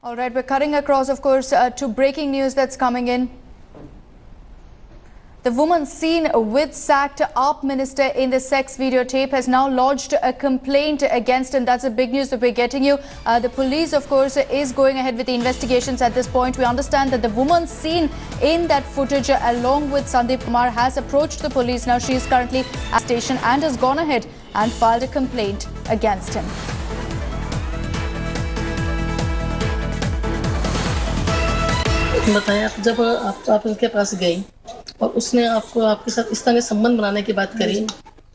All right, we're cutting across, of course, to breaking news that's coming in. The woman seen with sacked AAP minister in the sex videotape has now lodged a complaint against him. That's the big news that we're getting you. The police, of course, is going ahead with the investigations at this point. We understand that the woman seen in that footage along with Sandeep Kumar has approached the police. Now she is currently at the station and has gone ahead and filed a complaint against him. बताएं, आप जब आप उनके पास गई और उसने आपको आपके साथ इस तरह के संबंध बनाने की बात करी,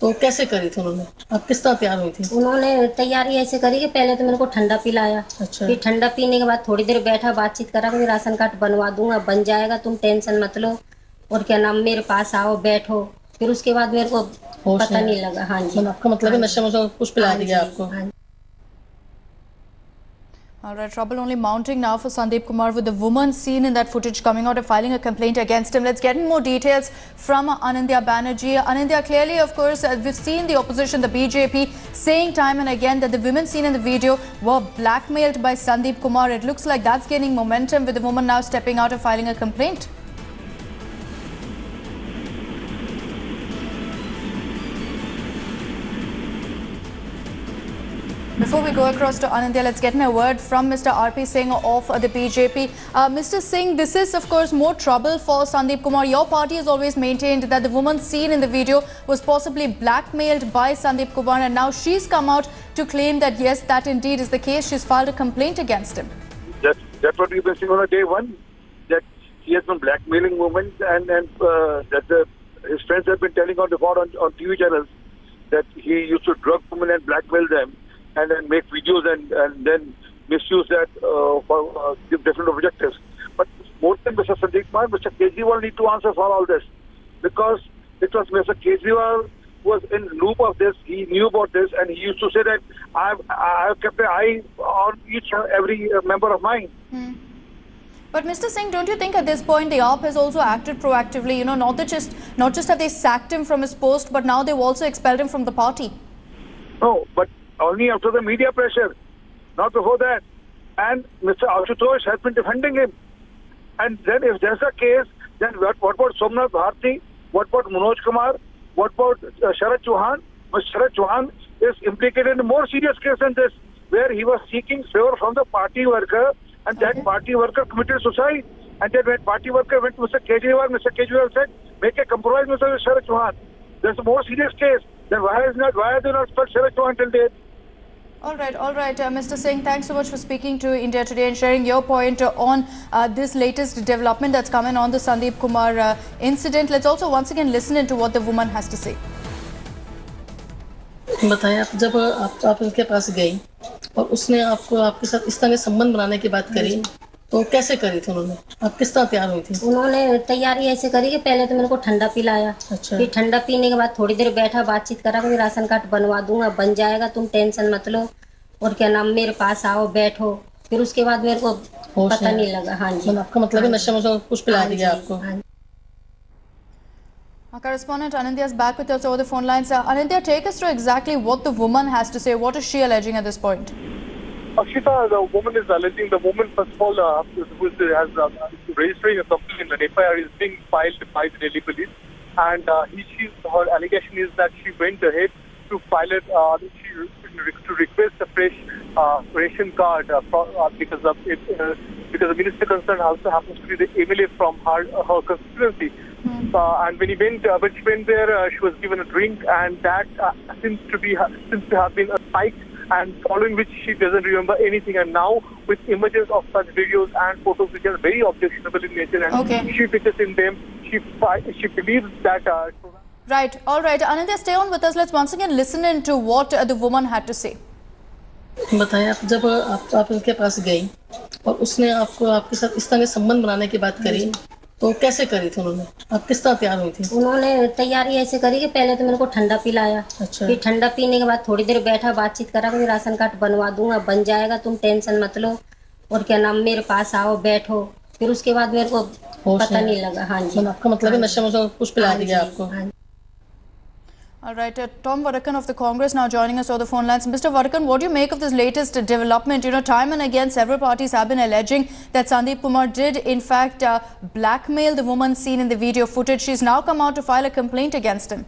तो कैसे करी थी उन्होंने? आप किस तरह तैयार हुई थी? उन्होंने तैयारी ऐसे करी कि पहले तो मेरे को ठंडा पिलाया। अच्छा। फिर ठंडा पीने के बाद थोड़ी देर बैठा, बातचीत करा कि राशन कार्ड बनवा दूंगा, बन जाएगा, तुम टेंशन मत लो, और क्या नाम, मेरे पास आओ, बैठो। फिर उसके बाद मेरे को पता नहीं लगा। हाँ जी। आपका मतलब है नशा में कुछ पिला दिया आपको? All right, trouble only mounting now for Sandeep Kumar with the woman seen in that footage coming out and filing a complaint against him. Let's get in more details from Anindya Banerjee. Anindya, clearly, of course, we've seen the opposition, the BJP, saying time and again that the women seen in the video were blackmailed by Sandeep Kumar. It looks like that's gaining momentum with the woman now stepping out and filing a complaint. Before we go across to Anindya, let's get in a word from Mr. R.P. Singh of the BJP. Mr. Singh, this is of course more trouble for Sandeep Kumar. Your party has always maintained that the woman seen in the video was possibly blackmailed by Sandeep Kumar, and now she's come out to claim that yes, that indeed is the case. She's filed a complaint against him. That's what we've been saying on day one, that he has been blackmailing women, and that his friends have been telling on TV channels that he used to drug women and blackmail them, and then make videos and then misuse that for different objectives. But more than Mr. Sandeep Kumar, Mr. Kejriwal need to answer for all this, because it was Mr. Kejriwal who was in loop of this. He knew about this, and he used to say that I have kept an eye on each and every member of mine. But Mr. Singh, don't you think at this point the AAP has also acted proactively? You know, not just have they sacked him from his post, but now they've also expelled him from the party. No, but only after the media pressure, not before that. And Mr. Ashutosh has been defending him. And then if that's the case, then what about Somnath Bharti? What about Manoj Kumar? What about Sharad Chauhan? But Sharad Chauhan is implicated in a more serious case than this, where he was seeking favor from the party worker, and that party worker committed suicide. And then when party worker went to Mr. Kejriwal said, make a compromise with Sharad Chauhan. There's a more serious case. Then why have they not expelled Sharad Chauhan till date? All right, Mr. Singh, thanks so much for speaking to India Today and sharing your point on this latest development that's coming on the Sandeep Kumar incident. Let's also once again listen into what the woman has to say. बताएं, आप जब आप उनके पास गई और उसने आपको आपके साथ इस तरह के संबंध बनाने की बात करी, तो कैसे करी थी उन्होंने? आप किस तरह तैयार हुई थी? उन्होंने तैयारी ऐसे करी कि पहले तो मेरे को ठंडा पिलाया। अच्छा। फिर ठंडा पीने के बाद थोड़ी देर बैठा, बातचीत करा कि राशन कार्ड बनवा दूंगा, बन जाएगा, तुम टेंशन मत लो, और क्या नाम, मेरे पास आओ, बैठो। फिर उसके बाद मेरे को पता नहीं लगा। हाँ जी। आपका मतलब है नशा में कुछ पिला दिया आपको? Our correspondent Anindya is back with us over the phone lines. Anindya, take us through exactly what the woman has to say. What is she alleging at this point? Akshita, the woman is alleging, the woman, first of all, who has registering a complaint, an FIR is being filed by the Delhi police, and her allegation is that she went ahead to file it, to request a fresh ration card because the minister concerned also happens to be the MLA from her constituency. And when she went there, she was given a drink, and that seems to have been a spike, and following which she doesn't remember anything. And now, with images of such videos and photos which are very objectionable in nature, and she pitches in them, she believes that. Right. All right. Anindya, stay on with us. Let's once again listen into what the woman had to say. बताएं, आप जब आप उनके पास गई और उसने आपको आपके साथ इस तरह के संबंध बनाने की बात करी, तो कैसे करी थी उन्होंने? आप किस तरह तैयार हुई थी? उन्होंने तैयारी ऐसे करी कि पहले तो मेरे को ठंडा पिलाया। अच्छा। फिर ठंडा पीने के बाद थोड़ी देर बैठा, बातचीत करा कि राशन कार्ड बनवा दूंगा, बन जाएगा, तुम टेंशन मत लो, और क्या नाम, मेरे पास आओ, बैठो। फिर उसके बाद मेरे को पता नहीं लगा। हाँ जी। आपका मतलब है नशा में कुछ पिला दिया आपको? All right, Tom Varakan of the Congress now joining us on the phone lines. Mr. Varakan, what do you make of this latest development? You know, time and again, several parties have been alleging that Sandeep Kumar did, in fact, blackmail the woman seen in the video footage. She's now come out to file a complaint against him.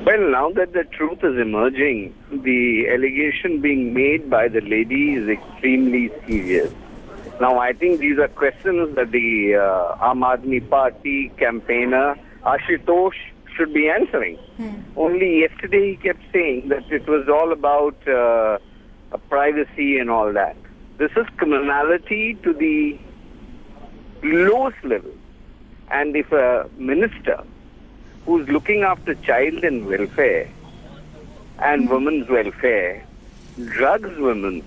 Well, now that the truth is emerging, the allegation being made by the lady is extremely serious. Now, I think these are questions that the Aam Aadmi Party campaigner, Ashutosh, should be answering. Only yesterday he kept saying that it was all about privacy and all that. This is criminality to the lowest level. And if a minister who's looking after child and welfare and women's welfare drugs women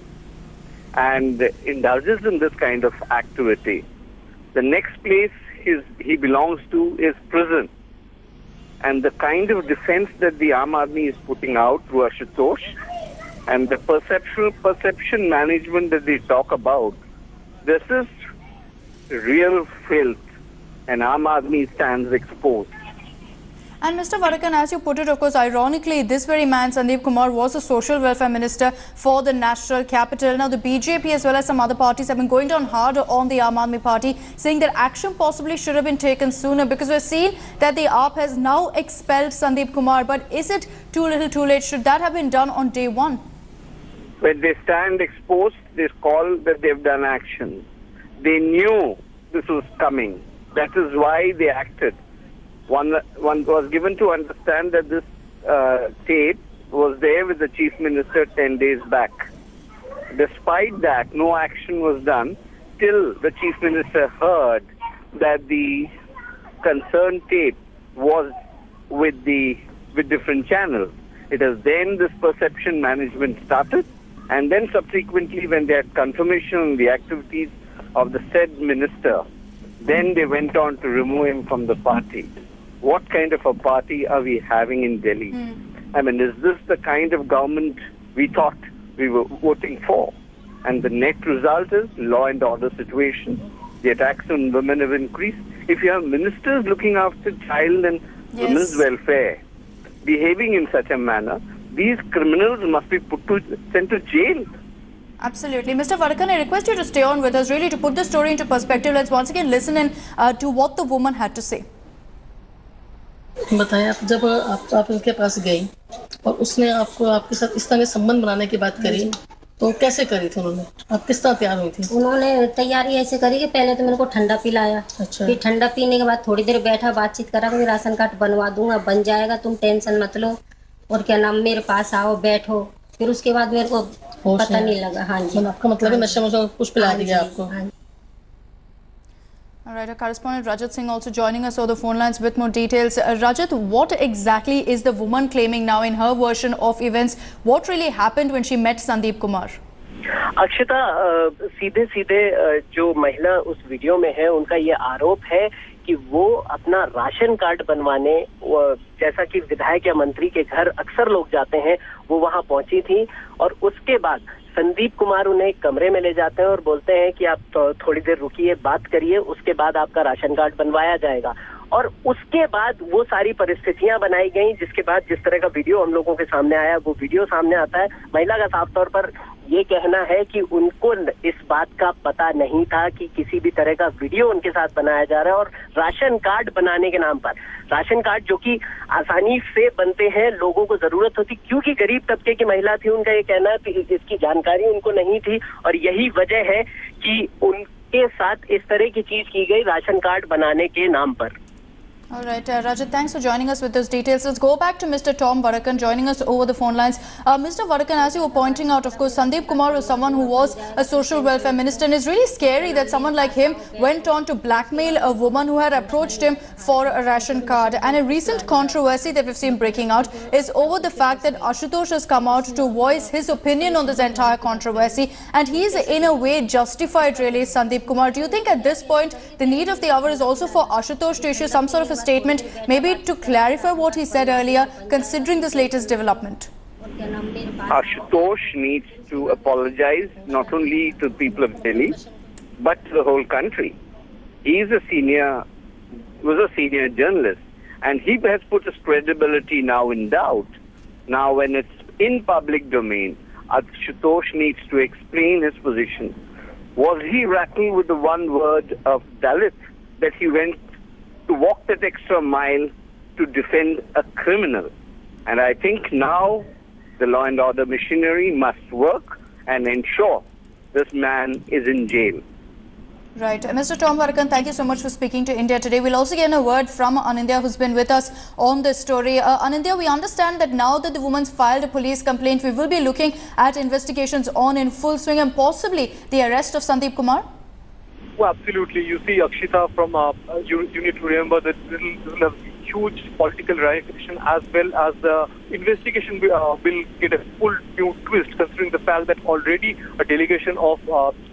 and indulges in this kind of activity, the next place he belongs to is prison. And the kind of defense that the Aam Aadmi is putting out through Ashutosh and the perception management that they talk about, this is real filth, and Aam Aadmi stands exposed. And Mr. Varakan, as you put it, of course, ironically, this very man, Sandeep Kumar, was a social welfare minister for the national capital. Now, the BJP as well as some other parties have been going down hard on the Aam Aadmi Party, saying that action possibly should have been taken sooner, because we've seen that the AAP has now expelled Sandeep Kumar. But is it too little too late? Should that have been done on day one? When they stand exposed, they call that they've done action. They knew this was coming. That is why they acted. One was given to understand that this tape was there with the Chief Minister 10 days back. Despite that, no action was done till the Chief Minister heard that the concerned tape was with different channels. It is then this perception management started, and then subsequently when they had confirmation on the activities of the said minister, then they went on to remove him from the party. What kind of a party are we having in Delhi? I mean, is this the kind of government we thought we were voting for? And the net result is law and order situation. The attacks on women have increased. If you have ministers looking after child and women's welfare behaving in such a manner, these criminals must be sent to jail. Absolutely. Mr. Varakan, I request you to stay on with us, really, to put the story into perspective. Let's once again listen in to what the woman had to say. बताया, आप जब आप उनके पास गई और उसने आपके साथ इस तरह के संबंध बनाने की बात करी, तो कैसे करी थी उन्होंने? आप किस तरह तैयार हुई थी? उन्होंने तैयारी ऐसे करी कि पहले तो मेरे को ठंडा पिलाया। अच्छा। फिर ठंडा पीने के बाद थोड़ी देर बैठा, बातचीत करा कि राशन कार्ड बनवा दूंगा, बन जाएगा, तुम टेंशन मत लो, और क्या नाम, मेरे पास आओ, बैठो। फिर उसके बाद मेरे को पता नहीं लगा। हाँ जी। आपका मतलब है नशे में कुछ पिला दिया आपको? All right, our correspondent Rajat Singh also joining us on the phone lines with more details. Rajat, what exactly is the woman claiming now in her version of events? What really happened when she met Sandeep Kumar? अक्षता, सीधे सीधे जो महिला उस video में है, उनका ये आरोप है कि वो अपना राशन कार्ड बनवाने, जैसा कि विधायक या मंत्री के घर अक्सर लोग जाते हैं, वो वहां पहुंची थी। और उसके बाद संदीप कुमार उन्हें एक कमरे में ले जाते हैं और बोलते हैं कि आप थोड़ी देर रुकिए, बात करिए, उसके बाद आपका राशन कार्ड बनवाया जाएगा। और उसके बाद वो सारी परिस्थितियां बनाई गई, जिसके बाद जिस तरह का वीडियो हम लोगों के सामने आया, वो वीडियो सामने आता है। महिला का साफ तौर पर ये कहना है कि उनको इस बात का पता नहीं था कि किसी भी तरह का वीडियो उनके साथ बनाया जा रहा है, और राशन कार्ड बनाने के नाम पर, राशन कार्ड जो कि आसानी से बनते हैं, लोगों को जरूरत होती, क्योंकि गरीब तबके की महिला थी, उनका ये कहना है कि इसकी जानकारी उनको नहीं थी, और यही वजह है कि उनके साथ इस तरह की चीज की गई राशन कार्ड बनाने के नाम पर। All right, Rajat, thanks for joining us with those details. Let's go back to Mr. Tom Varakan joining us over the phone lines. Mr. Varakan, as you were pointing out, of course, Sandeep Kumar was someone who was a social welfare minister, and it's really scary that someone like him went on to blackmail a woman who had approached him for a ration card. And a recent controversy that we've seen breaking out is over the fact that Ashutosh has come out to voice his opinion on this entire controversy, and he's in a way justified, really, Sandeep Kumar. Do you think at this point the need of the hour is also for Ashutosh to issue some sort of a statement, maybe to clarify what he said earlier, considering this latest development? Ashutosh needs to apologize not only to the people of Delhi, but to the whole country. He is was a senior journalist, And he has put his credibility now in doubt. Now when it's in public domain, Ashutosh needs to explain his position. Was he rattled with the one word of Dalit that he went to walk that extra mile to defend a criminal? And I think now the law and order machinery must work and ensure this man is in jail. Right. Mr. Tom Varakan, thank you so much for speaking to India today. We'll also get a word from Anindya, who's been with us on this story. Anindya, we understand that now that the woman's filed a police complaint, we will be looking at investigations on in full swing and possibly the arrest of Sandeep Kumar? Well, absolutely. You see, Akshita, from you need to remember that this will have huge political ramification, as well as the investigation will get a full new twist, considering the fact that already a delegation of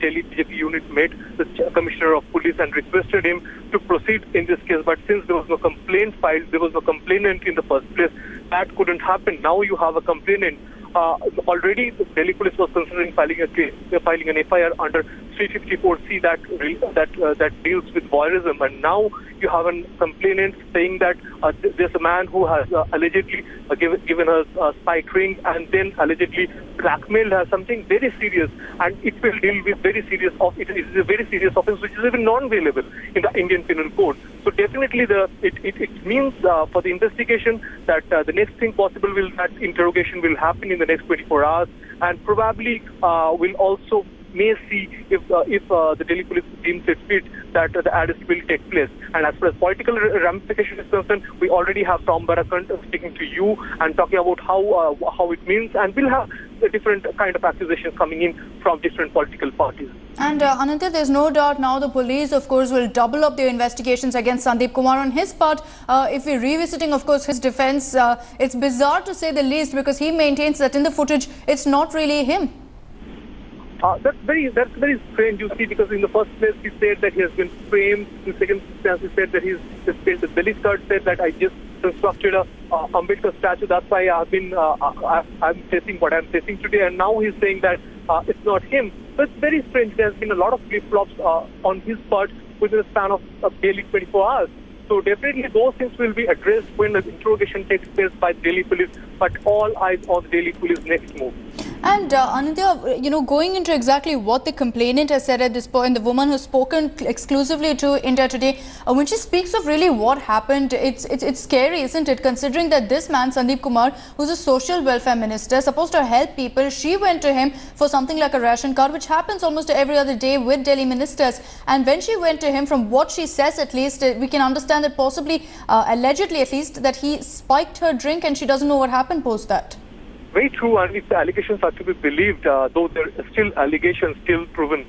Delhi BJP unit met the Commissioner of Police and requested him to proceed in this case. But since there was no complaint filed, there was no complainant in the first place, that couldn't happen. Now you have a complainant. Already the Delhi police was considering filing an FIR under 354C that deals with voyeurism, and now you have a complainant saying that there's a man who has allegedly given her spike ring and then allegedly blackmailed her, something very serious, and it will deal with very serious it is a very serious offence which is even non-bailable in the Indian Penal Code. So definitely it means for the investigation that the next thing possible will that interrogation will happen in the next 24 hours, and probably will also may see if the Delhi police deems it fit that the arrest will take place. And as far as political ramification is concerned, we already have Tom Varakan speaking to you and talking about how it means, and we'll have a different kind of accusations coming in from different political parties. And Anindya, there's no doubt now the police, of course, will double up their investigations against Sandeep Kumar. On his part, if we're revisiting, of course, his defense, it's bizarre to say the least, because he maintains that in the footage, it's not really him. That's very strange, you see, because in the first place he said that he has been framed. In the second instance, he said that the Delhi Star said that I just constructed a Ambedkar statue. That's why I've been I'm facing what I'm facing today. And now he's saying that it's not him. So it's very strange. There's been a lot of flip-flops on his part within a span of barely 24 hours. So definitely those things will be addressed when the interrogation takes place by Delhi police, but all eyes on the Delhi police next move. And Anindya, going into exactly what the complainant has said at this point, the woman who's spoken exclusively to India today, when she speaks of really what happened, it's scary, isn't it? Considering that this man, Sandeep Kumar, who's a social welfare minister, supposed to help people, she went to him for something like a ration card, which happens almost every other day with Delhi ministers. And when she went to him, from what she says at least, we can understand that possibly, allegedly at least, that he spiked her drink and she doesn't know what happened post that. Very true, and if the allegations are to be believed, though there are still allegations still proven,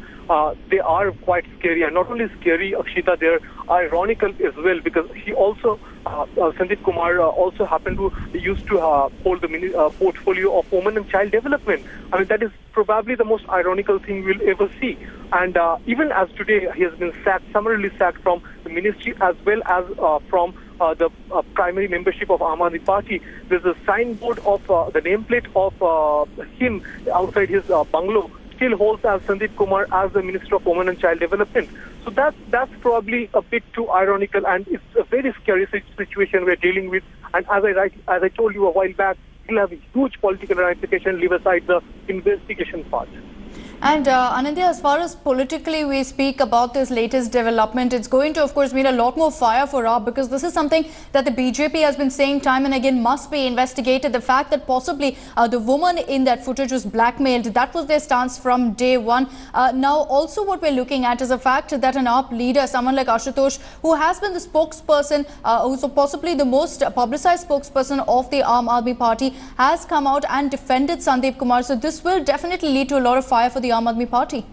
they are quite scary. And not only scary, Akshita, they're ironical as well, because he also, Sandeep Kumar, also happened to used to hold the portfolio of women and child development. I mean, that is probably the most ironical thing we'll ever see. And even as today, he has been summarily sacked from the ministry as well as from the primary membership of Aam Aadmi Party. There's a signboard of the nameplate of him outside his bungalow still holds as Sandeep Kumar as the Minister of Women and Child Development. So that's probably a bit too ironical, and it's a very scary situation we're dealing with. And as I told you a while back, it'll have a huge political ramification, leave aside the investigation part. And Anindya, as far as politically we speak about this latest development, it's going to, of course, mean a lot more fire for AAP, because this is something that the BJP has been saying time and again must be investigated. The fact that possibly the woman in that footage was blackmailed, that was their stance from day one. Now, also what we're looking at is the fact that an AAP leader, someone like Ashutosh, who has been the spokesperson, who's possibly the most publicized spokesperson of the Aam Aadmi Party, has come out and defended Sandeep Kumar. So this will definitely lead to a lot of fire for the Aam Aadmi Party.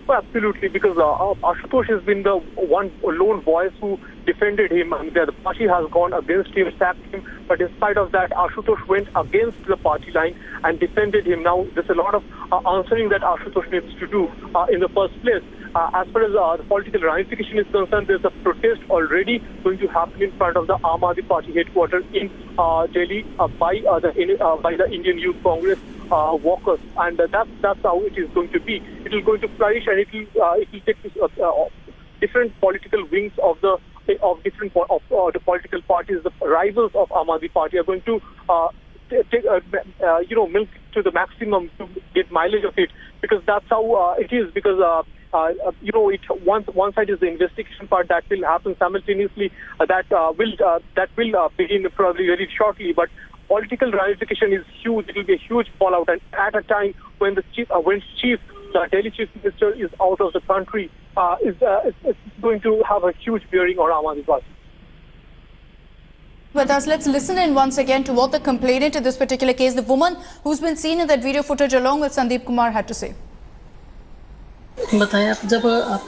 Well, absolutely, because Ashutosh has been the one lone voice who defended him. I mean, the party has gone against him, sacked him, but in spite of that, Ashutosh went against the party line and defended him. Now, there's a lot of answering that Ashutosh needs to do in the first place. As far as the political ramification is concerned, there's a protest already going to happen in front of the Aam Aadmi Party headquarters in Delhi by the Indian Youth Congress walkers, and that's how it is going to be. It is going to flourish, and it will take different political wings of the of different the political parties, the rivals of Aam Aadmi Party, are going to take milk to the maximum to get mileage of it, because that's how it is. Because one side is the investigation part that will happen simultaneously. That will begin probably very shortly. But political ramification is huge. It will be a huge fallout, and at a time when the Delhi Chief Minister is out of the country, it's going to have a huge bearing on Aam Aadmi Party. With us, let's listen in once again to what the complainant in this particular case, the woman who's been seen in that video footage along with Sandeep Kumar, had to say. बताएं, आप जब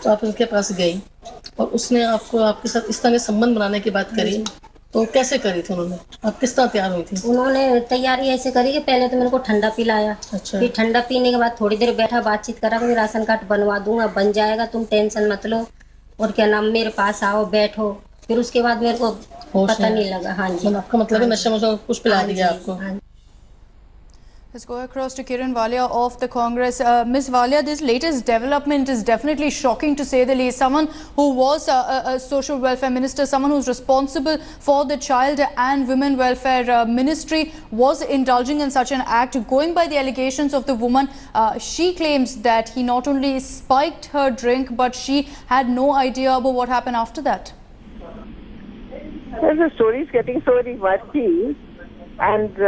आप उनके पास गई और उसने आपके साथ इस तरह के संबंध बनाने की बात करी, तो कैसे करी थी उन्होंने? आप किस तरह तैयार हुई थी? उन्होंने तैयारी ऐसे करी कि पहले तो मेरे को ठंडा पिलाया। अच्छा। फिर ठंडा पीने के बाद थोड़ी देर बैठा, बातचीत करा, कोई राशन कार्ड बनवा दूंगा, बन जाएगा, तुम टेंशन मत लो, और क्या नाम, मेरे पास आओ, बैठो। फिर उसके बाद मेरे को पता नहीं लगा। हाँ जी। आपका मतलब है नशा कुछ पिला दिया आपको? Let's go across to Kiran Walia of the Congress. Ms. Walia, this latest development is definitely shocking to say the least. Someone who was a social welfare minister, someone who's responsible for the child and women welfare ministry, was indulging in such an act. Going by the allegations of the woman, she claims that he not only spiked her drink, but she had no idea about what happened after that. Well, the story is getting so murky, and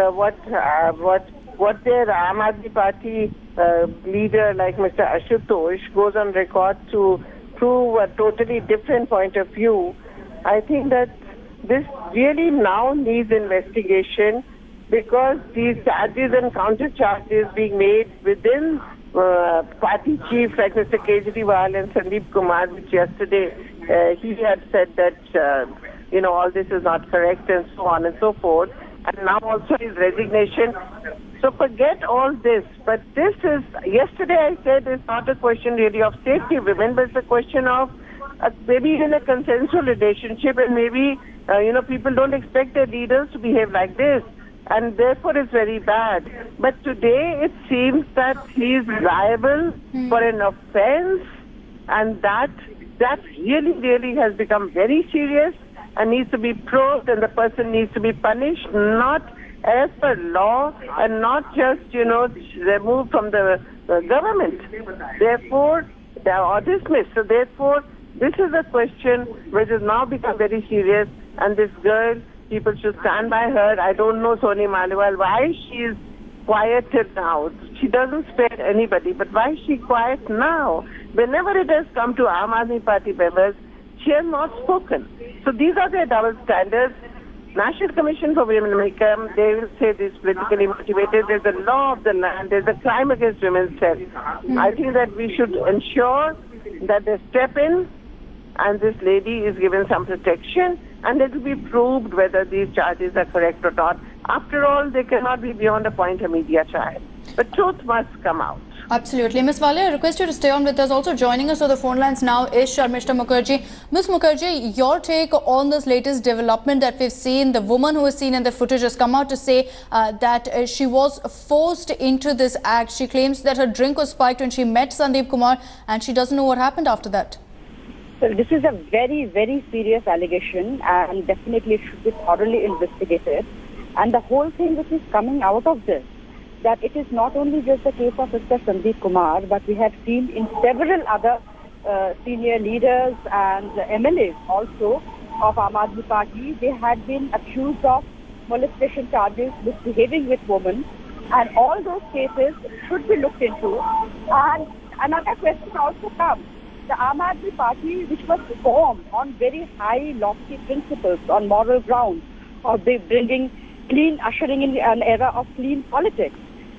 what their Aam Aadmi Party leader like Mr. Ashutosh goes on record to prove a totally different point of view. I think that this really now needs investigation, because these charges and counter charges being made within party chief like Mr. Kejriwal and Sandeep Kumar, which yesterday he had said that all this is not correct and so on and so forth, and now also his resignation. So forget all this. But this is, yesterday I said, it's not a question really of safety of women, but it's a question of maybe in a consensual relationship, and maybe, people don't expect their leaders to behave like this. And therefore it's very bad. But today it seems that he is liable for an offense, and that really has become very serious and needs to be probed, and the person needs to be punished, not as per law, and not just, removed from the government. Therefore, or dismissed. So therefore, this is a question which has now become very serious, and this girl, people should stand by her. I don't know Soni Maliwal, why she is quieted now. She doesn't spare anybody, but why is she quiet now? Whenever it has come to Aam Aadmi Party members, she has not spoken. So these are their double standards. National Commission for Women may come, they will say this politically motivated. There's a law of the land, there's a crime against women's health. I think that we should ensure that they step in and this lady is given some protection, and it will be proved whether these charges are correct or not. After all, they cannot be beyond a point of media trial. But truth must come out. Absolutely. Ms. Walia, I request you to stay on with us. Also joining us on the phone lines now is Sharmishta Mukherjee. Ms. Mukherjee, your take on this latest development that we've seen. The woman who is seen in the footage has come out to say that she was forced into this act. She claims that her drink was spiked when she met Sandeep Kumar, and she doesn't know what happened after that. Well, this is a very, very serious allegation, and definitely should be thoroughly investigated. And the whole thing which is coming out of this, that it is not only just the case of Mr. Sandeep Kumar, but we have seen in several other senior leaders and MLAs also of Aam Aadmi Party, they had been accused of molestation charges, misbehaving with women, and all those cases should be looked into. And another question also comes. The Aam Aadmi Party, which was formed on very high, lofty principles, on moral grounds, of bringing clean, ushering in an era of clean politics.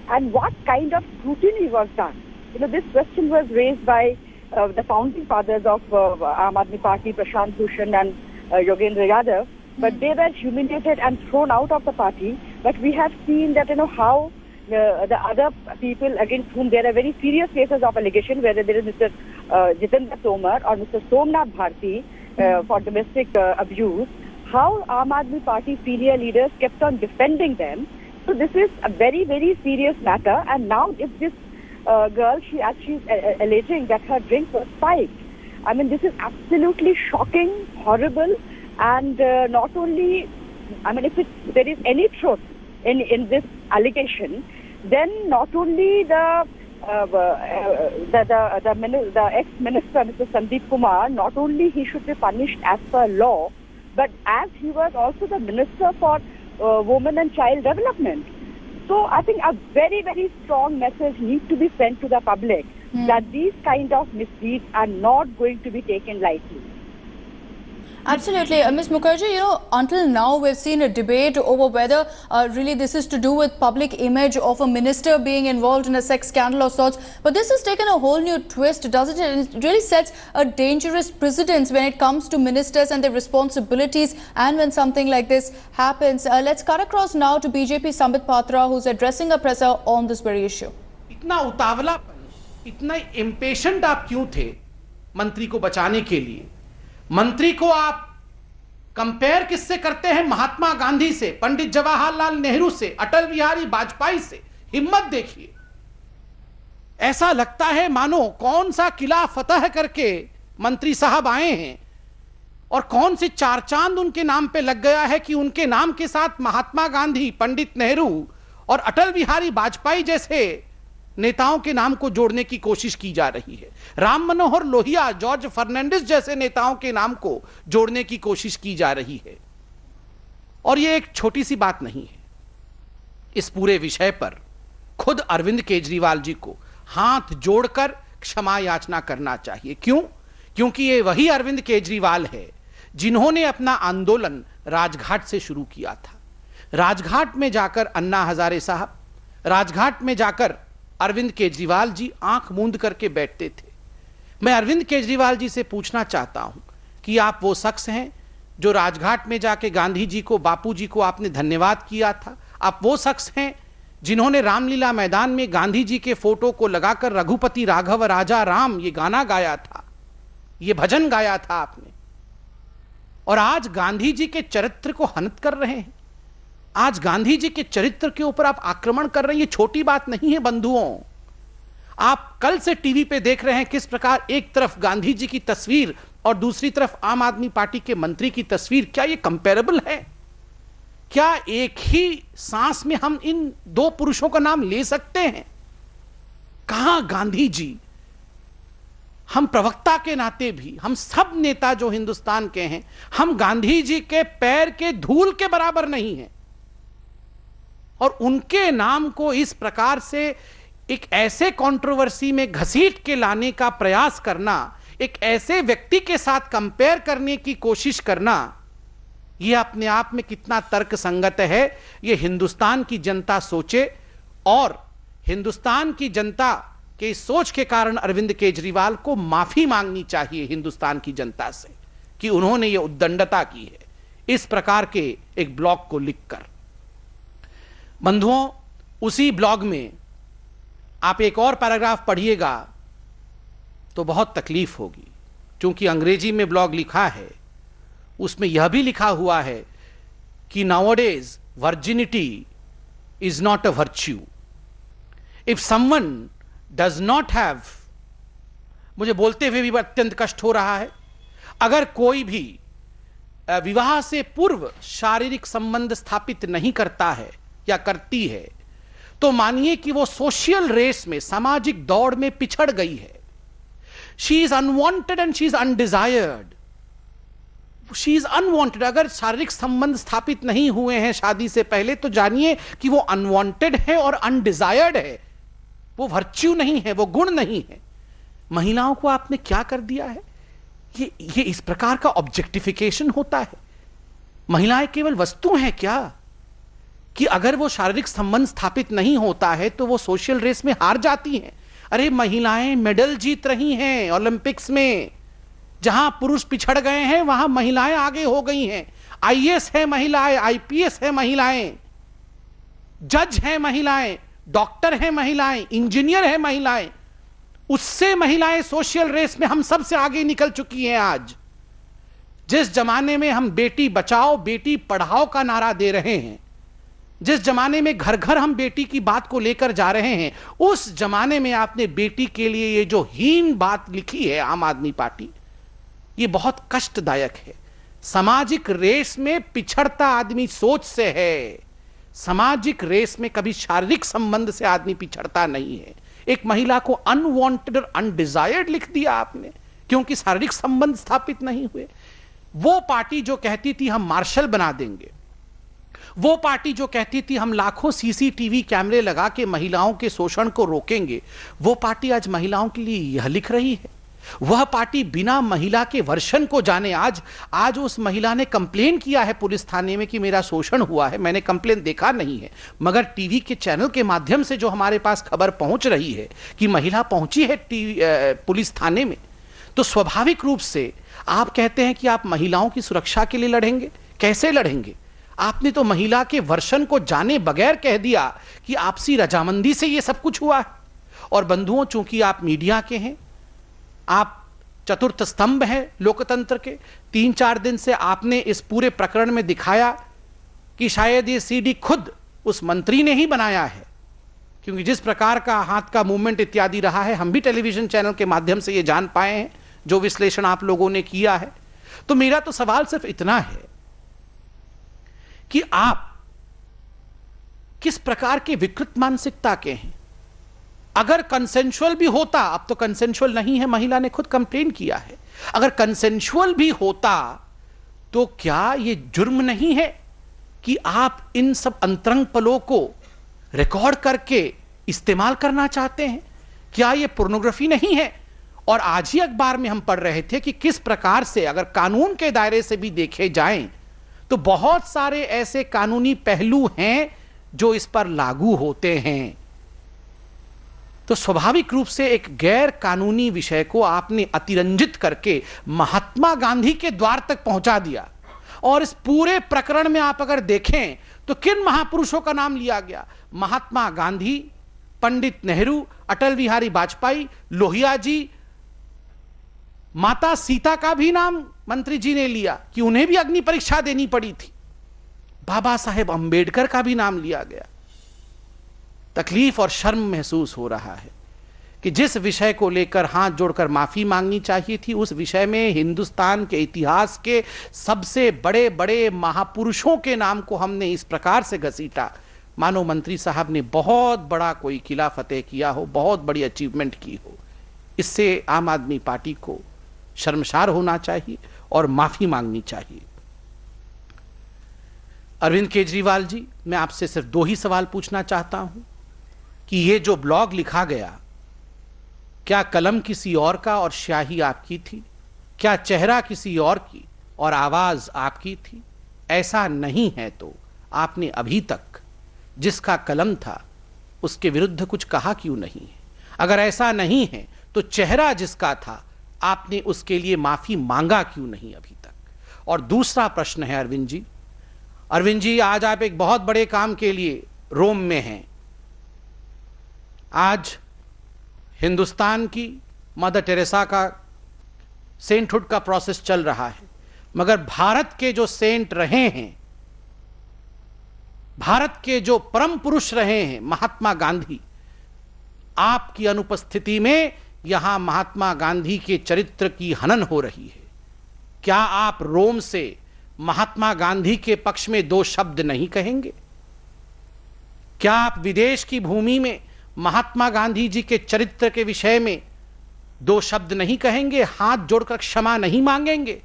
And what kind of scrutiny was done? This question was raised by the founding fathers of Aam Aadmi Party, Prashant Bhushan and Yogendra Yadav, but they were humiliated and thrown out of the party. But we have seen that, how the other people against whom there are very serious cases of allegation, whether there is Mr. Jitendra Tomar or Mr. Somnath Bharti for domestic abuse, how Aam Aadmi Party senior leaders kept on defending them. So this is a very, very serious matter. And now if this girl, she's alleging that her drink was spiked, I mean, this is absolutely shocking, horrible, and not only, I mean, if there is any truth in this allegation, then not only the ex-minister, Mr. Sandeep Kumar, not only he should be punished as per law, but as he was also the Minister for Women and Child Development. So I think a very, very strong message needs to be sent to the public that these kind of misdeeds are not going to be taken lightly. Absolutely. Ms. Mukherjee, until now we've seen a debate over whether really this is to do with public image of a minister being involved in a sex scandal of sorts. But this has taken a whole new twist, doesn't it? It really sets a dangerous precedence when it comes to ministers and their responsibilities and when something like this happens. Let's cut across now to BJP Sambit Patra, who's addressing a presser on this very issue. इतना उतावलापन, इतना impatient आप क्यों थे मंत्री को बचाने के लिए? मंत्री को आप कंपेयर किससे करते हैं? महात्मा गांधी से, पंडित जवाहरलाल नेहरू से, अटल बिहारी वाजपेयी से। हिम्मत देखिए। ऐसा लगता है मानो कौन सा किला फतह करके मंत्री साहब आए हैं और कौन सी चार चांद उनके नाम पे लग गया है कि उनके नाम के साथ महात्मा गांधी, पंडित नेहरू और अटल बिहारी वाजपेयी जैसे नेताओं के नाम को जोड़ने की कोशिश की जा रही है। राम मनोहर लोहिया, जॉर्ज फर्नांडिस जैसे नेताओं के नाम को जोड़ने की कोशिश की जा रही है। और यह एक छोटी सी बात नहीं है। इस पूरे विषय पर खुद अरविंद केजरीवाल जी को हाथ जोड़कर क्षमा याचना करना चाहिए। क्यों? क्योंकि ये वही अरविंद केजरीवाल है जिन्होंने अपना आंदोलन राजघाट से शुरू किया था। राजघाट में जाकर अन्ना हजारे साहब, राजघाट में जाकर अरविंद केजरीवाल जी आंख मूंद करके बैठते थे। मैं अरविंद केजरीवाल जी से पूछना चाहता हूं कि आप वो शख्स हैं जो राजघाट में जाके गांधी जी को, बापू जी को आपने धन्यवाद किया था? आप वो शख्स हैं जिन्होंने रामलीला मैदान में गांधी जी के फोटो को लगाकर रघुपति राघव राजा राम ये गाना गाया था, ये भजन गाया था आपने, और आज गांधी जी के चरित्र को हनन कर रहे हैं। आज गांधी जी के चरित्र के ऊपर आप आक्रमण कर रहे हैं। ये छोटी बात नहीं है बंधुओं। आप कल से टीवी पे देख रहे हैं किस प्रकार एक तरफ गांधी जी की तस्वीर और दूसरी तरफ आम आदमी पार्टी के मंत्री की तस्वीर। क्या ये कंपेरेबल है? क्या एक ही सांस में हम इन दो पुरुषों का नाम ले सकते हैं? कहां गांधी जी? हम प्रवक्ता के नाते भी, हम सब नेता जो हिंदुस्तान के हैं, हम गांधी जी के पैर के धूल के बराबर नहीं हैं। और उनके नाम को इस प्रकार से एक ऐसे कंट्रोवर्सी में घसीट के लाने का प्रयास करना, एक ऐसे व्यक्ति के साथ कंपेयर करने की कोशिश करना, यह अपने आप में कितना तर्कसंगत है, यह हिंदुस्तान की जनता सोचे। और हिंदुस्तान की जनता के इस सोच के कारण अरविंद केजरीवाल को माफी मांगनी चाहिए हिंदुस्तान की जनता से कि उन्होंने यह उद्दंडता की है इस प्रकार के एक ब्लॉग को लिखकर। बंधुओं, उसी ब्लॉग में आप एक और पैराग्राफ पढ़िएगा तो बहुत तकलीफ होगी, क्योंकि अंग्रेजी में ब्लॉग लिखा है, उसमें यह भी लिखा हुआ है कि nowadays virginity is not a virtue. If someone does not have, मुझे बोलते हुए भी अत्यंत कष्ट हो रहा है, अगर कोई भी विवाह से पूर्व शारीरिक संबंध स्थापित नहीं करता है या करती है, तो मानिए कि वो सोशल रेस में, सामाजिक दौड़ में पिछड़ गई है। She is unwanted and she is undesired. She is unwanted. अगर शारीरिक संबंध स्थापित नहीं हुए हैं शादी से पहले, तो जानिए कि वो अनवांटेड है और अनडिजायर्ड है। वो वर्च्यू नहीं है, वो गुण नहीं है। महिलाओं को आपने क्या कर दिया है? ये इस प्रकार का ऑब्जेक्टिफिकेशन होता है। महिलाएं केवल वस्तु हैं क्या? कि अगर वो शारीरिक संबंध स्थापित नहीं होता है तो वो सोशल रेस में हार जाती हैं। अरे महिलाएं मेडल जीत रही हैं ओलंपिक्स में। जहां पुरुष पिछड़ गए हैं वहां महिलाएं आगे हो गई हैं। आईएएस है महिलाएं, आईपीएस है महिलाएं, जज है महिलाएं, डॉक्टर है महिलाएं, इंजीनियर है महिलाएं। उससे महिलाएं सोशल रेस में हम सबसे आगे निकल चुकी हैं। आज जिस जमाने में हम बेटी बचाओ बेटी पढ़ाओ का नारा दे रहे हैं, जिस जमाने में घर घर हम बेटी की बात को लेकर जा रहे हैं, उस जमाने में आपने बेटी के लिए ये जो हीन बात लिखी है आम आदमी पार्टी, ये बहुत कष्टदायक है। सामाजिक रेस में पिछड़ता आदमी सोच से है, सामाजिक रेस में कभी शारीरिक संबंध से आदमी पिछड़ता नहीं है। एक महिला को अनवांटेड और अनडिजायर्ड लिख दिया आपने, क्योंकि शारीरिक संबंध स्थापित नहीं हुए। वो पार्टी जो कहती थी हम मार्शल बना देंगे, वो पार्टी जो कहती थी हम लाखों सीसीटीवी कैमरे लगा के महिलाओं के शोषण को रोकेंगे, वो पार्टी आज महिलाओं के लिए यह लिख रही है। वह पार्टी बिना महिला के वर्षन को जाने आज उस महिला ने कंप्लेन किया है पुलिस थाने में कि मेरा शोषण हुआ है। मैंने कंप्लेन देखा नहीं है, मगर टीवी के चैनल के माध्यम से जो हमारे पास खबर पहुंच रही है कि महिला पहुंची है पुलिस थाने में, तो स्वाभाविक रूप से आप कहते हैं कि आप महिलाओं की सुरक्षा के लिए लड़ेंगे। कैसे लड़ेंगे? आपने तो महिला के वर्षन को जाने बगैर कह दिया कि आपसी रजामंदी से यह सब कुछ हुआ है। और बंधुओं, चूंकि आप मीडिया के हैं, आप चतुर्थ स्तंभ हैं लोकतंत्र के, 3-4 दिन से आपने इस पूरे प्रकरण में दिखाया कि शायद ये सीडी खुद उस मंत्री ने ही बनाया है, क्योंकि जिस प्रकार का हाथ का मूवमेंट इत्यादि रहा है, हम भी टेलीविजन चैनल के माध्यम से ये जान पाए हैं, जो विश्लेषण आप लोगों ने किया है। तो मेरा तो सवाल सिर्फ इतना है कि आप किस प्रकार के विकृत मानसिकता के हैं। अगर कंसेंशुअल भी होता, अब तो कंसेंशुअल नहीं है, महिला ने खुद कंप्लेन किया है, अगर कंसेंशुअल भी होता तो क्या यह जुर्म नहीं है कि आप इन सब अंतरंग पलों को रिकॉर्ड करके इस्तेमाल करना चाहते हैं? क्या यह पोर्नोग्राफी नहीं है? और आज ही अखबार में हम पढ़ रहे थे कि किस प्रकार से अगर कानून के दायरे से भी देखे जाएं तो बहुत सारे ऐसे कानूनी पहलू हैं जो इस पर लागू होते हैं। तो स्वाभाविक रूप से एक गैर कानूनी विषय को आपने अतिरंजित करके महात्मा गांधी के द्वार तक पहुंचा दिया। और इस पूरे प्रकरण में आप अगर देखें तो किन महापुरुषों का नाम लिया गया? महात्मा गांधी, पंडित नेहरू, अटल बिहारी वाजपेयी, लोहिया जी, माता सीता का भी नाम मंत्री जी ने लिया कि उन्हें भी अग्नि परीक्षा देनी पड़ी थी। बाबा साहेब अंबेडकर का भी नाम लिया गया। तकलीफ और शर्म महसूस हो रहा है कि जिस विषय को लेकर हाथ जोड़कर माफी मांगनी चाहिए थी, उस विषय में हिंदुस्तान के इतिहास के सबसे बड़े बड़े महापुरुषों के नाम को हमने इस प्रकार से घसीटा, मानो मंत्री साहब ने बहुत बड़ा कोई किला फतेह किया हो, बहुत बड़ी अचीवमेंट की हो। इससे आम आदमी पार्टी को शर्मसार होना चाहिए और माफी मांगनी चाहिए। अरविंद केजरीवाल जी, मैं आपसे सिर्फ 2 ही सवाल पूछना चाहता हूं कि ये जो ब्लॉग लिखा गया, क्या कलम किसी और का और स्याही आपकी थी? क्या चेहरा किसी और की और आवाज आपकी थी? ऐसा नहीं है तो आपने अभी तक जिसका कलम था उसके विरुद्ध कुछ कहा क्यों नहीं है? अगर ऐसा नहीं है तो चेहरा जिसका था आपने उसके लिए माफी मांगा क्यों नहीं अभी तक? और दूसरा प्रश्न है अरविंद जी, आज आप एक बहुत बड़े काम के लिए रोम में हैं। आज हिंदुस्तान की मदर टेरेसा का सेंटहुड का प्रोसेस चल रहा है, मगर भारत के जो सेंट रहे हैं, भारत के जो परम पुरुष रहे हैं महात्मा गांधी, आपकी अनुपस्थिति में यहां महात्मा गांधी के चरित्र की हनन हो रही है। क्या आप रोम से महात्मा गांधी के पक्ष में 2 शब्द नहीं कहेंगे? क्या आप विदेश की भूमि में महात्मा गांधी जी के चरित्र के विषय में 2 शब्द नहीं कहेंगे? हाथ जोड़कर क्षमा नहीं मांगेंगे?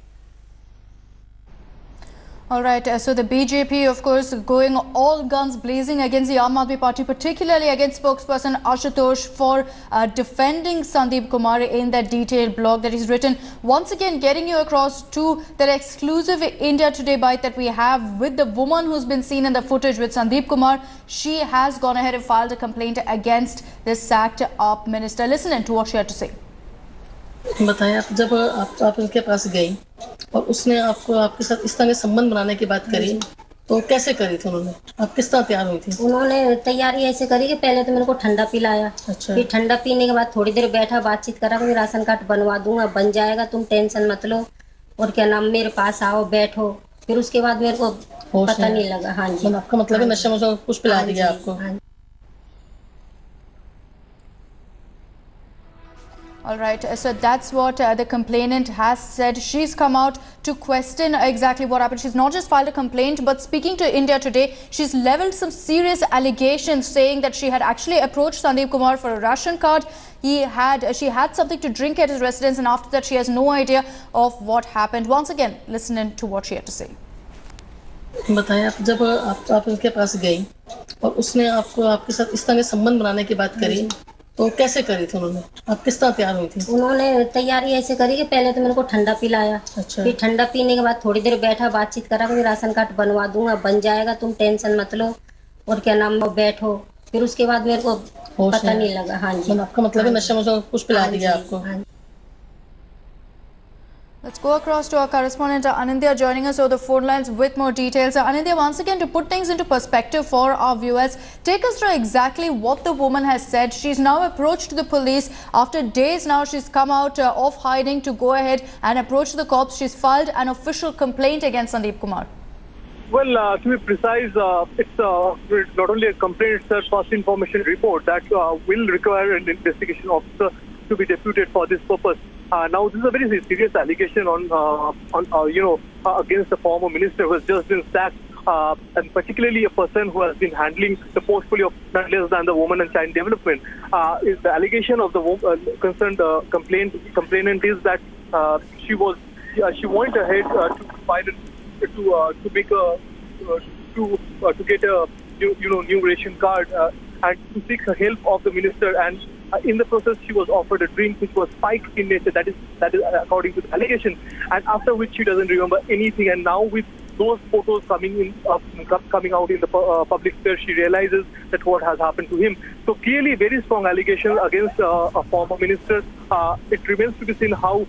All right, so the BJP, of course, going all guns blazing against the Aam Aadmi Party, particularly against spokesperson Ashutosh for defending Sandeep Kumar in that detailed blog that he's written. Once again, getting you across to that exclusive India Today bite that we have with the woman who's been seen in the footage with Sandeep Kumar. She has gone ahead and filed a complaint against this sacked AAP minister. Listen in to what she had to say. बताएं, आप जब आप उनके पास गई और उसने आपको आपके साथ इस तरह के संबंध बनाने की बात करी, तो कैसे करी थी उन्होंने? आप किस तरह तैयार हुई थी? उन्होंने तैयारी ऐसे करी कि पहले तो मेरे को ठंडा पिलाया। अच्छा। फिर ठंडा पीने के बाद थोड़ी देर बैठा, बातचीत करा कि राशन कार्ड बनवा दूंगा, बन जाएगा, तुम टेंशन मत लो, और क्या नाम, मेरे पास आओ, बैठो। फिर उसके बाद मेरे को पता नहीं लगा। हाँ जी। आपका मतलब है नशा वशा कुछ पिला दिया आपको? All right, so that's what the complainant has said. She's come out to question exactly what happened. She's not just filed a complaint, but speaking to India Today, she's leveled some serious allegations, saying that she had actually approached Sandeep Kumar for a ration card. She had something to drink at his residence, and after that she has no idea of what happened. Once again, listen in to what she had to say. बताएं, आप जब आप उनके पास गई और उसने आपको आपके साथ इस तरह के संबंध बनाने की बात करी, तो कैसे करी थी उन्होंने? आप किस तरह तैयार हुई थी? उन्होंने तैयारी ऐसे करी कि पहले तो मेरे को ठंडा पिलाया। अच्छा। फिर ठंडा पीने के बाद थोड़ी देर बैठा, बातचीत करा कि राशन कार्ड बनवा दूंगा, बन जाएगा, तुम टेंशन मत लो, और क्या नाम, बैठो। फिर उसके बाद मेरे को पता नहीं लगा। हाँ जी। आपका मतलब है नशा में कुछ पिला दिया आपको? Let's go across to our correspondent Anindya joining us over the phone lines with more details. Anindya, once again, to put things into perspective for our viewers, take us through exactly what the woman has said. She's now approached the police. After days now, she's come out of hiding to go ahead and approach the cops. She's filed an official complaint against Sandeep Kumar. Well, to be precise, it's not only a complaint, it's a first information report that will require an investigation officer to be deputed for this purpose. Now, this is a very serious allegation against the former minister who has just been sacked, and particularly a person who has been handling the portfolio of none less than the women and child development. Is the allegation of the concerned complainant is that she went ahead to file to get a new ration card and to seek the help of the minister, and in the process she was offered a drink which was spiked in nature. That is according to the allegation, and after which she doesn't remember anything. And now with those photos coming out in the public sphere, she realizes that what has happened to him. So clearly very strong allegation against a former minister. It remains to be seen how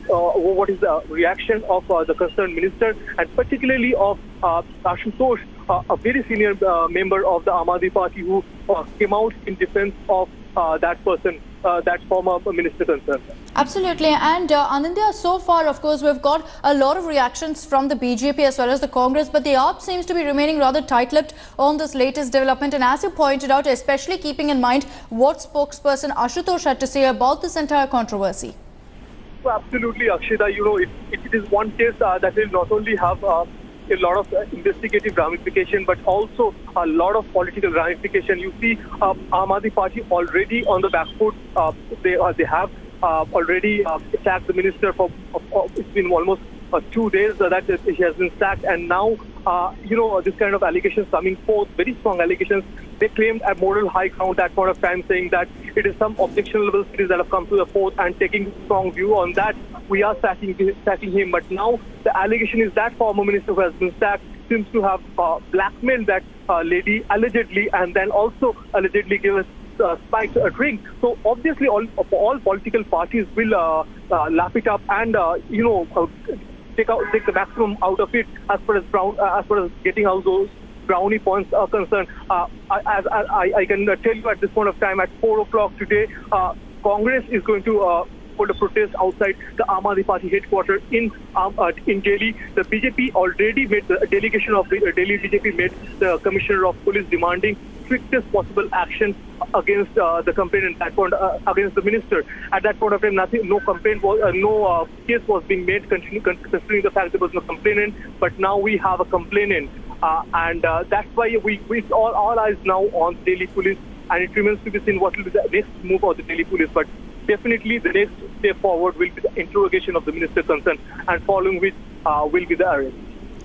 what is the reaction of the concerned minister, and particularly of Ashutosh, a very senior member of the Aam Aadmi Party, who came out in defense of that person, that former minister concerned. Absolutely. And Anindya, so far, of course, we've got a lot of reactions from the BJP as well as the Congress, but the AAP seems to be remaining rather tight-lipped on this latest development. And as you pointed out, especially keeping in mind what spokesperson Ashutosh had to say about this entire controversy. So absolutely, Akshita. It is one case that will not only have a lot of investigative ramification, but also a lot of political ramification. You see, Aam Aadmi Party already on the back foot. They have already sacked the minister for. It's been almost 2 days that he has been sacked, and now this kind of allegations coming forth, very strong allegations. They claimed a moral high ground at that point of time, saying that it is some objectionable cities that have come to the fore, and taking strong view on that, we are sacking him. But now the allegation is that former minister who has been sacked seems to have blackmailed that lady allegedly, and then also allegedly given spiked a drink. So obviously all political parties will lap it up and take the maximum out of it as far as getting out those brownie points are concerned. I can tell you at this point of time, at 4 o'clock today, Congress is going to hold a protest outside the Aam Aadmi Party headquarters in Delhi. The BJP already made, the delegation of the Delhi BJP made the Commissioner of Police demanding strictest possible action against the complainant, against the minister. At that point of time, no complaint was, no case was being made, considering the fact there was no complainant. But now we have a complainant, and that's why it's all eyes now on Delhi police, and it remains to be seen what will be the next move of the Delhi police. But definitely the next step forward will be the interrogation of the minister concerned, and following which will be the arrest.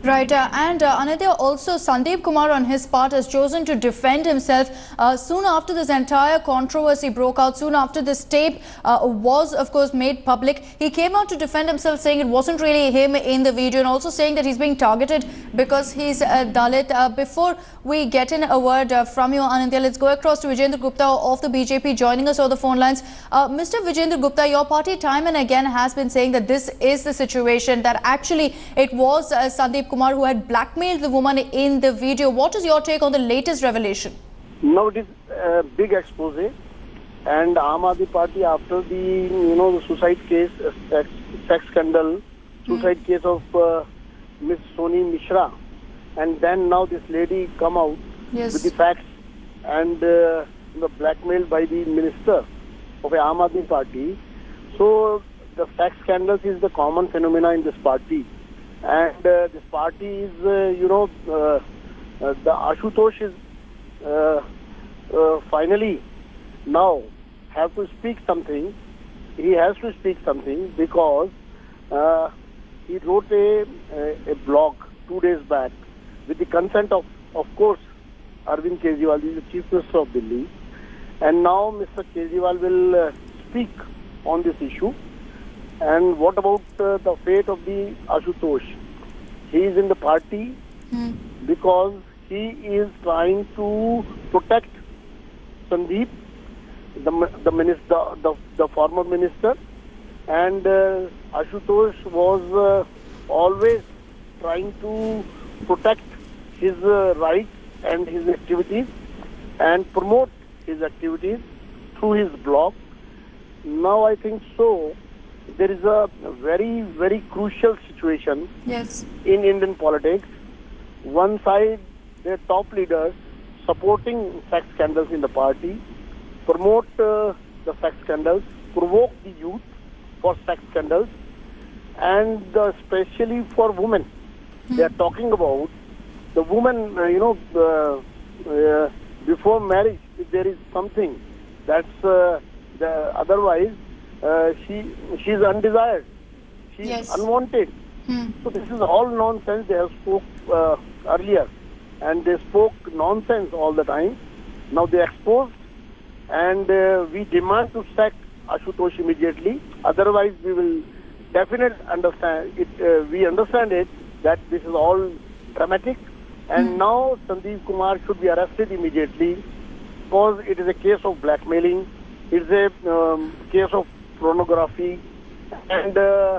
Right, and Anindya, also Sandeep Kumar on his part has chosen to defend himself soon after this entire controversy broke out, soon after this tape was of course made public. He came out to defend himself, saying it wasn't really him in the video, and also saying that he's being targeted because he's Dalit. Before we get in a word from you, Anindya, let's go across to Vijendra Gupta of the BJP joining us on the phone lines. Mr. Vijendra Gupta, your party time and again has been saying that this is the situation, that actually it was Sandeep Kumar who had blackmailed the woman in the video. What is your take on the latest revelation? Now it is a big expose, and Aam Aadmi Party, after the the suicide case, sex scandal, suicide case of Miss Soni Mishra, and then now this lady come out with the facts and blackmailed by the minister. of Aam Aadmi Party. So the sex scandals is the common phenomena in this party, and this party is, the Ashutosh is finally now have to speak something. He has to speak something because he wrote a blog 2 days back with the consent of course, Arvind Kejriwal, he is the Chief Minister of Delhi. And now Mr. Kejriwal will speak on this issue. And what about the fate of the Ashutosh? He is in the party because he is trying to protect Sandeep, the minister, the former minister, and Ashutosh was always trying to protect his rights and his activities and promote his activities through his blog. Now I think so. There is a very, very crucial situation in Indian politics. One side, their top leaders supporting sex scandals in the party, promote the sex scandals, provoke the youth for sex scandals, and especially for women. They are talking about the woman, before marriage, if there is something that's otherwise she's undesired, she's unwanted. So this is all nonsense. They have spoke earlier, and they spoke nonsense all the time. Now they exposed, and we demand to sack Ashutosh immediately. Otherwise, we will definitely understand it. We understand it that this is all dramatic, and now Sandeep Kumar should be arrested immediately because it is a case of blackmailing. It's a case of pornography, and the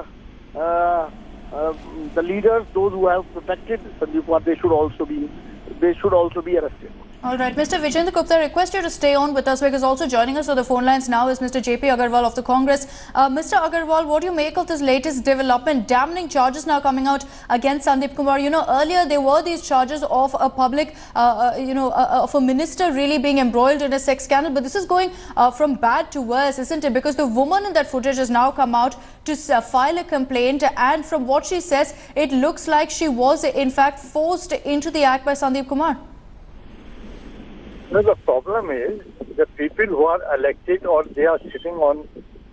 leaders, those who have protected Sandeep Kumar, they should also be arrested. All right, Mr. Vijayendra Gupta, I request you to stay on with us because also joining us on the phone lines now is Mr. JP Agarwal of the Congress. Mr. Agarwal, what do you make of this latest development? Damning charges now coming out against Sandeep Kumar. You know, earlier there were these charges of a public, of a minister really being embroiled in a sex scandal. But this is going from bad to worse, isn't it? Because the woman in that footage has now come out to file a complaint. And from what she says, it looks like she was in fact forced into the act by Sandeep Kumar. No, the problem is the people who are elected or they are sitting on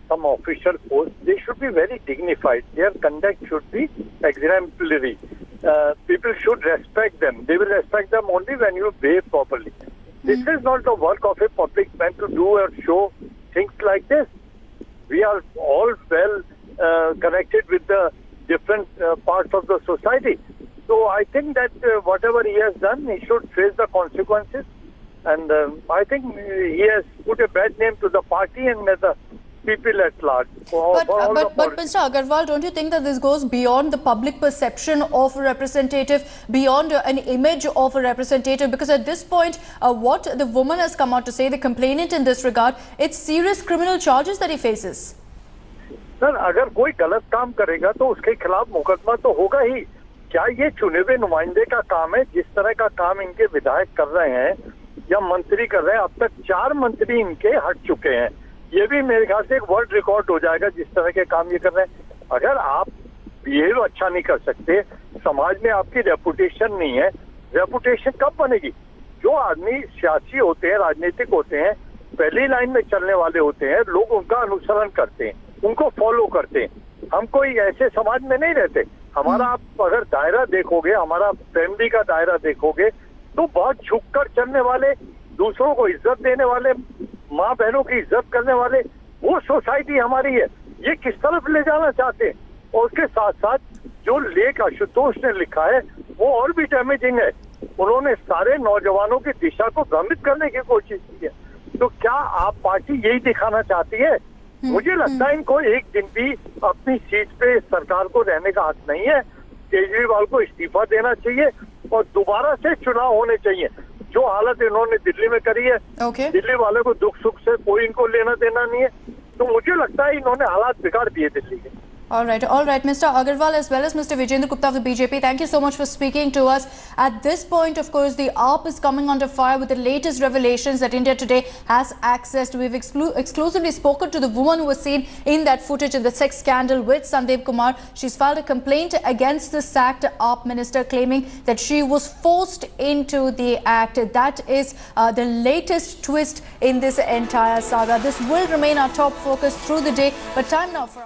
some official post, they should be very dignified. Their conduct should be exemplary. People should respect them. They will respect them only when you behave properly. This is not the work of a public man to do or show things like this. We are all well connected with the different parts of the society. So I think that whatever he has done, he should face the consequences. And I think he has put a bad name to the party and the people at large. But Mr. Agarwal, don't you think that this goes beyond the public perception of a representative, beyond an image of a representative? Because at this point, what the woman has come out to say, the complainant in this regard, it's serious criminal charges that he faces. Sir, अगर कोई गलत काम करेगा तो उसके खिलाफ मुकदमा तो होगा ही. क्या ये चुने हुए नुमाइंदे का काम है? जिस तरह का काम इनके विधायक कर रहे हैं या मंत्री कर रहे हैं, अब तक 4 मंत्री इनके हट चुके हैं. ये भी मेरे ख्याल से एक वर्ल्ड रिकॉर्ड हो जाएगा जिस तरह के काम ये कर रहे हैं. अगर आप बिहेव अच्छा नहीं कर सकते, समाज में आपकी रेपुटेशन नहीं है, रेपुटेशन कब बनेगी? जो आदमी सियासी होते हैं, राजनीतिक होते हैं, पहली लाइन में चलने वाले होते हैं, लोग उनका अनुसरण करते हैं, उनको फॉलो करते हैं. हम कोई ऐसे समाज में नहीं रहते. हमारा आप अगर दायरा देखोगे, हमारा फैमिली का दायरा देखोगे, तो बहुत झुककर चलने वाले, दूसरों को इज्जत देने वाले, माँ बहनों की इज्जत करने वाले, वो सोसाइटी हमारी है. ये किस तरफ ले जाना चाहते हैं? और उसके साथ साथ जो लेख आशुतोष ने लिखा है वो और भी डैमेजिंग है. उन्होंने सारे नौजवानों की दिशा को भ्रमित करने की कोशिश की है. तो क्या आप पार्टी यही दिखाना चाहती है? मुझे लगता है इनको एक दिन भी अपनी सीट पे सरकार को रहने का हक नहीं है. केजरीवाल को इस्तीफा देना चाहिए और दोबारा से चुनाव होने चाहिए. जो हालत इन्होंने दिल्ली में करी है, दिल्ली वाले को दुख सुख से कोई इनको लेना देना नहीं है. तो मुझे लगता है इन्होंने हालात बिगाड़ दिए दिल्ली के. All right, Mr. Agarwal as well as Mr. Vijendra Gupta of the BJP, thank you so much for speaking to us. At this point, of course, the AAP is coming under fire with the latest revelations that India Today has accessed. We've exclusively spoken to the woman who was seen in that footage in the sex scandal with Sandeep Kumar. She's filed a complaint against the sacked AAP minister, claiming that she was forced into the act. That is the latest twist in this entire saga. This will remain our top focus through the day, but time now for